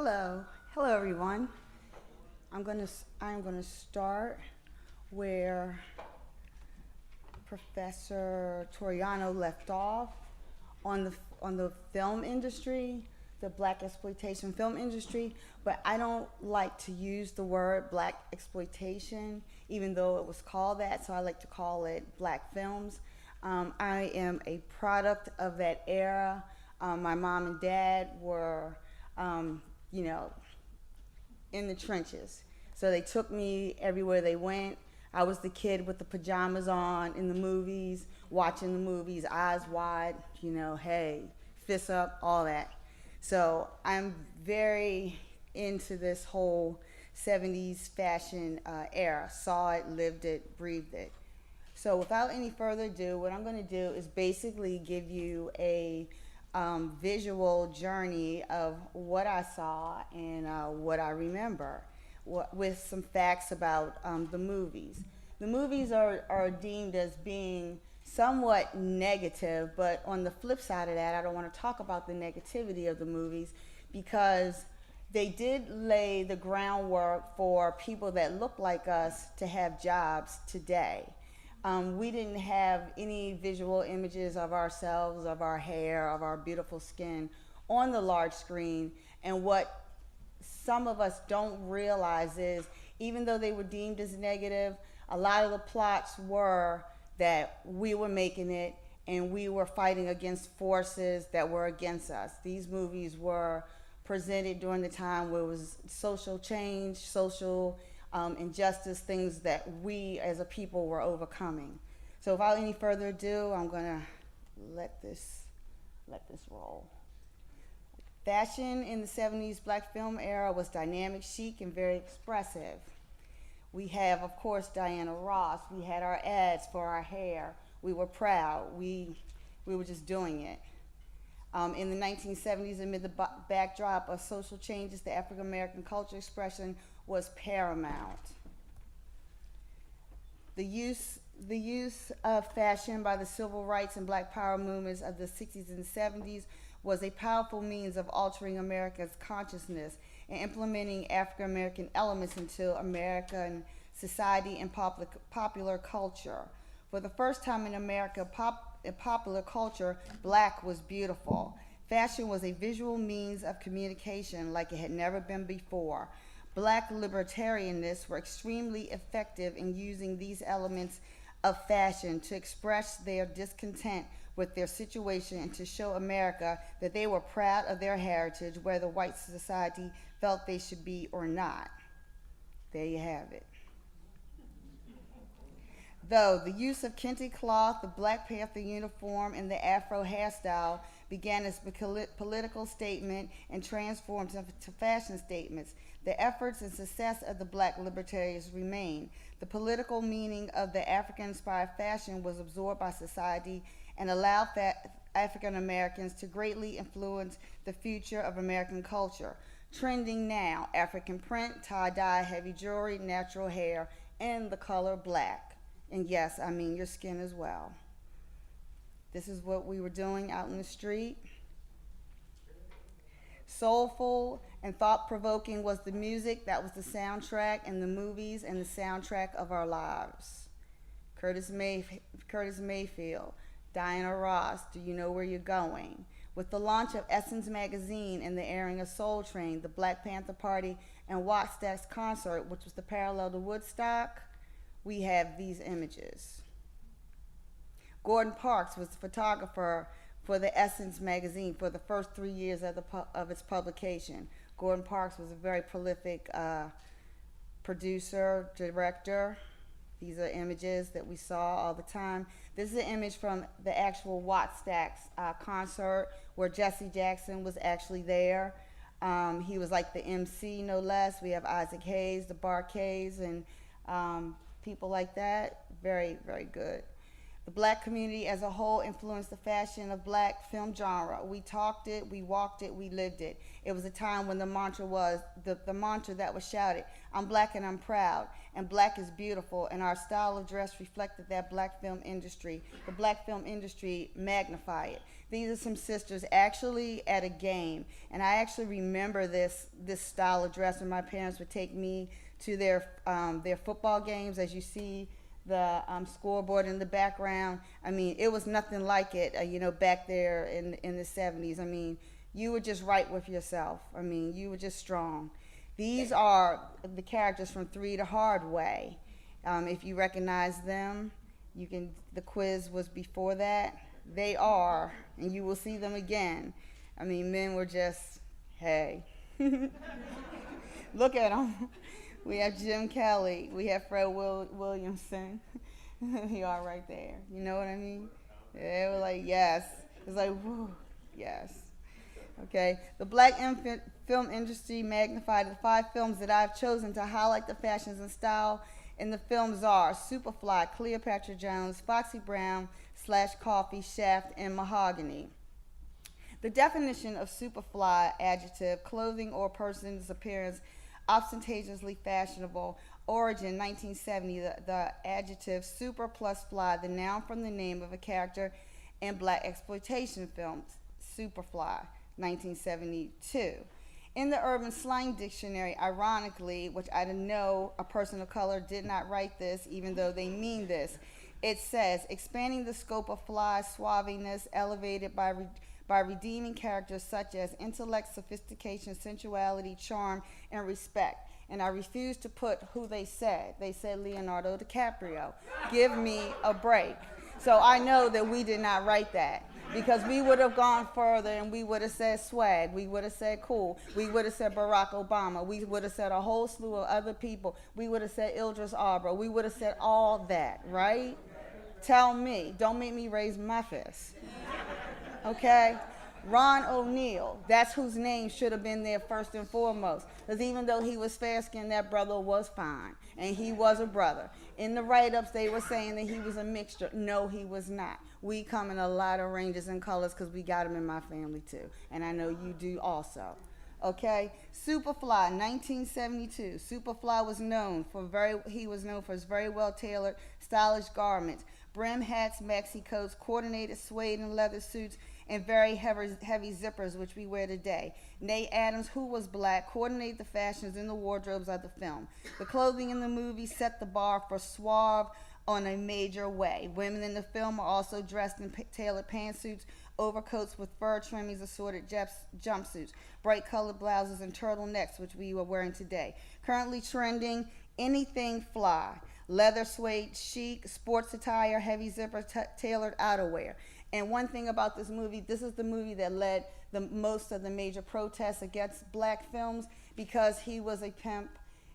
Hello, hello everyone. I'm gonna start where Professor Toriano left off on the film industry, the black exploitation film industry. But I don't like to use the word black exploitation, even though it was called that. So I like to call it black films. I am a product of that era. My mom and dad were, you know, in the trenches. So they took me everywhere they went. I was the kid with the pajamas on in the movies, watching the movies, eyes wide, hey, fists up, all that. So I'm very into this whole 70s fashion era. Saw it, lived it, breathed it. So without any further ado, what I'm going to do is basically give you a visual journey of what I saw and what I remember, with some facts about the movies. The movies are deemed as being somewhat negative, but on the flip side of that, I don't want to talk about the negativity of the movies because they did lay the groundwork for people that look like us to have jobs today. We didn't have any visual images of ourselves, of our hair, of our beautiful skin on the large screen. And what some of us don't realize is, even though they were deemed as negative, a lot of the plots were that we were making it and we were fighting against forces that were against us. These movies were presented during the time where it was social change, social injustice, things that we as a people were overcoming. So without any further ado, I'm gonna let this roll. Fashion in the 70s black film era was dynamic, chic, and very expressive. We have, of course, Diana Ross. We had our ads for our hair. We were proud. We were just doing it. In the 1970s, amid the backdrop of social changes, the African American culture expression was paramount. The use of fashion by the civil rights and black power movements of the 60s and 70s was a powerful means of altering America's consciousness and implementing African American elements into American society and popular culture. For the first time in America, popular culture, black was beautiful. Fashion was a visual means of communication like it had never been before. Black libertarianists were extremely effective in using these elements of fashion to express their discontent with their situation and to show America that they were proud of their heritage, whether white society felt they should be or not. There you have it. Though the use of kente cloth, the Black Panther uniform, and the Afro hairstyle began as a political statement and transformed to fashion statements, the efforts and success of the black libertarians remain. The political meaning of the African-inspired fashion was absorbed by society and allowed African Americans to greatly influence the future of American culture. Trending now, African print, tie-dye, heavy jewelry, natural hair, and the color black. And yes, I mean your skin as well. This is what we were doing out in the street. Soulful and thought-provoking was the music. That was the soundtrack, and the movies and the soundtrack of our lives. Curtis Mayfield, Diana Ross, Do You Know Where You're Going? With the launch of Essence magazine and the airing of Soul Train, the Black Panther Party, and Wattstax concert, which was the parallel to Woodstock, we have these images. Gordon Parks was the photographer for the Essence magazine for the first 3 years of its publication. Gordon Parks was a very prolific producer, director. These are images that we saw all the time. This is an image from the actual Wattstax concert where Jesse Jackson was actually there. He was like the MC, no less. We have Isaac Hayes, the Barkays, and people like that. Very, very good. The black community as a whole influenced the fashion of black film genre. We talked it, we walked it, we lived it. It was a time when the mantra was, the mantra that was shouted, I'm black and I'm proud, and black is beautiful, and our style of dress reflected that black film industry. The black film industry magnified it. These are some sisters actually at a game, and I actually remember this style of dress when my parents would take me to their football games, as you see the scoreboard in the background. I mean, it was nothing like it, back there in the 70s. I mean, you were just right with yourself. I mean, you were just strong. These are the characters from Three the Hard Way. If you recognize them, you can. The quiz was before that. They are, and you will see them again. I mean, men were just, hey. Look at them. We have Jim Kelly. We have Fred Williamson. You are right there. You know what I mean? They were like, yes. It's like, whoo, yes. Okay. The black film industry magnified. The 5 films that I've chosen to highlight the fashions and style in the films are Superfly, Cleopatra Jones, Foxy Brown / Coffee, Shaft, and Mahogany. The definition of superfly adjective, clothing or person's appearance ostentatiously fashionable. Origin 1970, the adjective super plus fly, the noun from the name of a character in black exploitation films. Superfly, 1972. In the Urban Slang Dictionary, ironically, which I didn't know, a person of color did not write this, even though they mean this. It says, expanding the scope of fly, suaviness, elevated by redeeming characters such as intellect, sophistication, sensuality, charm, and respect. And I refuse to put who they said. They said Leonardo DiCaprio. Give me a break. So I know that we did not write that, because we would have gone further and we would have said swag, we would have said cool, we would have said Barack Obama, we would have said a whole slew of other people, we would have said Idris Elba, we would have said all that, right? Tell me, don't make me raise my fist. Okay? Ron O'Neal, that's whose name should have been there first and foremost. Because even though he was fair-skinned, that brother was fine. And he was a brother. In the write-ups, they were saying that he was a mixture. No, he was not. We come in a lot of ranges and colors because we got them in my family too. And I know you do also. Okay? Superfly, 1972. Superfly was known for his very well-tailored, stylish garments. Brim hats, maxi coats, coordinated suede and leather suits, and very heavy zippers, which we wear today. Nate Adams, who was black, coordinated the fashions in the wardrobes of the film. The clothing in the movie set the bar for suave on a major way. Women in the film are also dressed in tailored pantsuits, overcoats with fur trimmings, assorted jumpsuits, bright colored blouses, and turtlenecks, which we are wearing today. Currently trending, anything fly. Leather, suede, chic, sports attire, heavy zipper, tailored outerwear. And one thing about this movie, this is the movie that led most of the major protests against black films, because he was a pimp,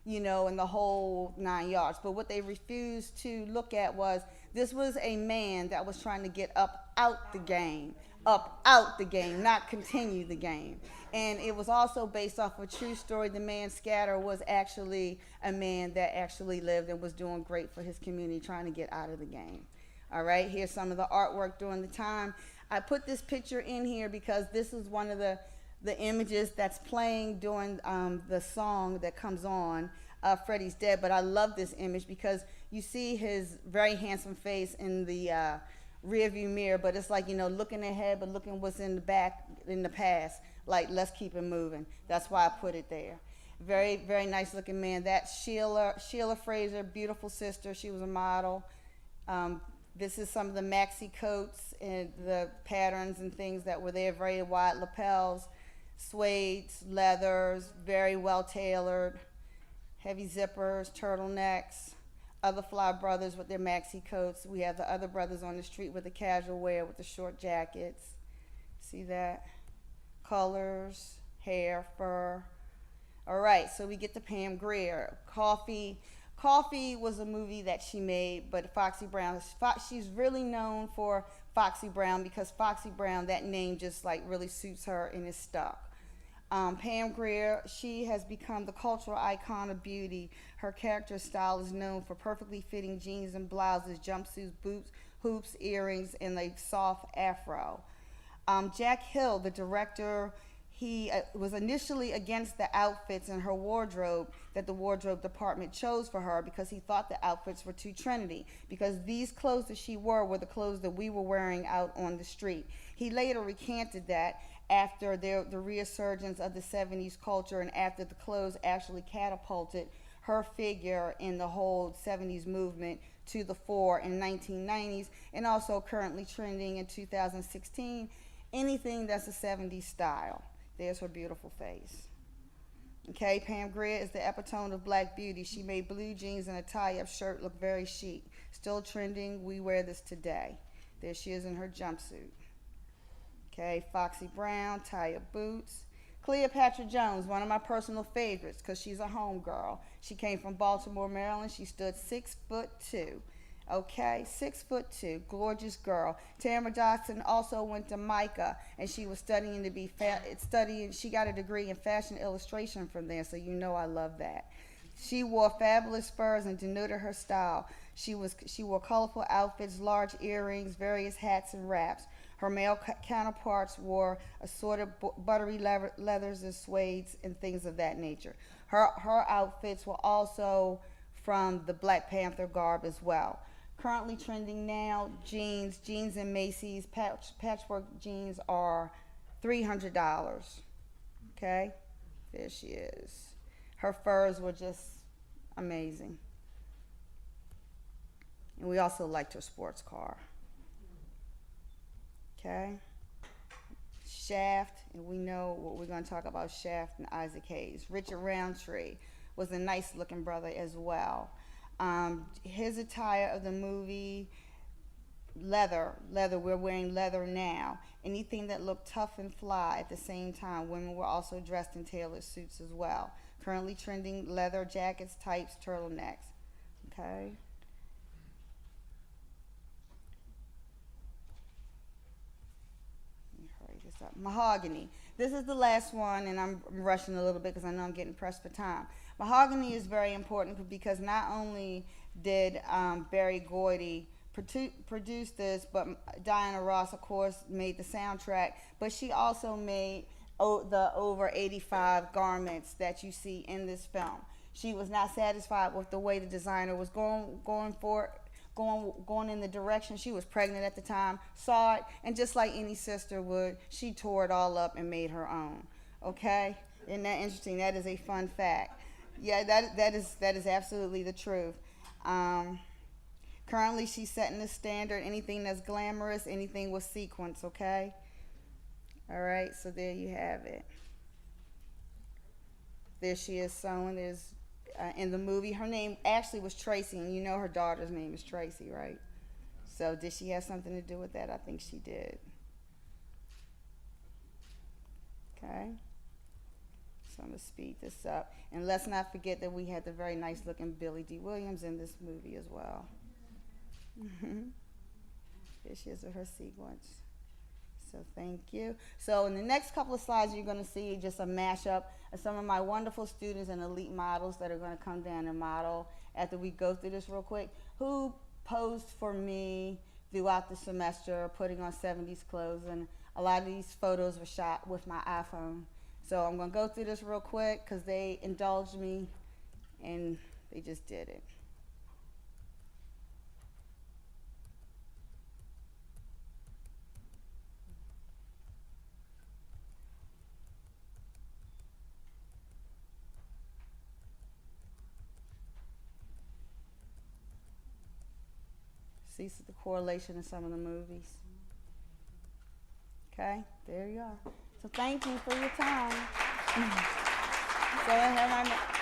and the whole 9 yards. But what they refused to look at was, this was a man that was trying to get up out the game, not continue the game. And it was also based off a true story. The man Scatter was actually a man that actually lived and was doing great for his community, trying to get out of the game. All right, here's some of the artwork during the time. I put this picture in here because this is one of the images that's playing during the song that comes on, Freddie's Dead. But I love this image because you see his very handsome face in the rearview mirror, but it's like, looking ahead, but looking what's in the back, in the past. Like, let's keep it moving. That's why I put it there. Very, very nice looking man. That's Sheila Fraser, beautiful sister. She was a model. This is some of the maxi coats and the patterns and things that were there. Very wide lapels, suedes, leathers, very well tailored, heavy zippers, turtlenecks. Other fly brothers with their maxi coats. We have the other brothers on the street with the casual wear with the short jackets. See that? Colors, hair, fur. All right, so we get to Pam Grier. Coffee was a movie that she made, but Foxy Brown, she's really known for Foxy Brown because Foxy Brown, that name just like really suits her and is stuck. Pam Grier, she has become the cultural icon of beauty. Her character style is known for perfectly fitting jeans and blouses, jumpsuits, boots, hoops, earrings, and a soft afro. Jack Hill, the director, he was initially against the outfits in her wardrobe that the wardrobe department chose for her because he thought the outfits were too trendy, because these clothes that she wore were the clothes that we were wearing out on the street. He later recanted that after the resurgence of the 70s culture and after the clothes actually catapulted her figure in the whole 70s movement to the fore in 1990s, and also currently trending in 2016, anything that's a 70s style. There's her beautiful face. Okay, Pam Grier is the epitome of black beauty. She made blue jeans and a tie-up shirt look very chic. Still trending, we wear this today. There she is in her jumpsuit. Okay, Foxy Brown, tie-up boots. Cleopatra Jones, one of my personal favorites because she's a home girl. She came from Baltimore, Maryland. She stood 6'2". Okay, 6'2", gorgeous girl. Tamara Dodson also went to Micah, and she was studying to be She got a degree in fashion illustration from there, so you know I love that. She wore fabulous spurs and denoted her style. She wore colorful outfits, large earrings, various hats and wraps. Her male counterparts wore assorted buttery leathers and suedes and things of that nature. Her outfits were also from the Black Panther garb as well. Currently trending now, jeans in Macy's, patchwork jeans are $300. Okay, there she is. Her furs were just amazing. And we also liked her sports car. Okay, Shaft, and we know what we're going to talk about, Shaft and Isaac Hayes. Richard Roundtree was a nice looking brother as well. His attire of the movie, leather, we're wearing leather now. Anything that looked tough and fly at the same time. Women were also dressed in tailored suits as well. Currently trending, leather jackets, tights, turtlenecks. Okay. Let me hurry this up. Mahogany. This is the last one, and I'm rushing a little bit because I know I'm getting pressed for time. Mahogany is very important because not only did Barry Gordy produce this, but Diana Ross, of course, made the soundtrack, but she also made the over 85 garments that you see in this film. She was not satisfied with the way the designer was going in the direction. She was pregnant at the time, saw it, and just like any sister would, she tore it all up and made her own. Okay? Isn't that interesting? That is a fun fact. Yeah, that is absolutely the truth. Currently, she's setting the standard. Anything that's glamorous, anything with sequins, okay? All right, so there you have it. There she is sewing. There's in the movie, her name actually was Tracy, and you know her daughter's name is Tracy, right? So did she have something to do with that? I think she did. Okay. So I'm going to speed this up. And let's not forget that we had the very nice looking Billy D. Williams in this movie as well. Here she is with her sequence. So thank you. So in the next couple of slides, you're going to see just a mashup of some of my wonderful students and elite models that are going to come down and model after we go through this real quick, who posed for me throughout the semester, putting on 70s clothes. And a lot of these photos were shot with my iPhone. So I'm going to go through this real quick because they indulged me and they just did it. See the correlation in some of the movies. Okay, there you are. So thank you for your time. So I have my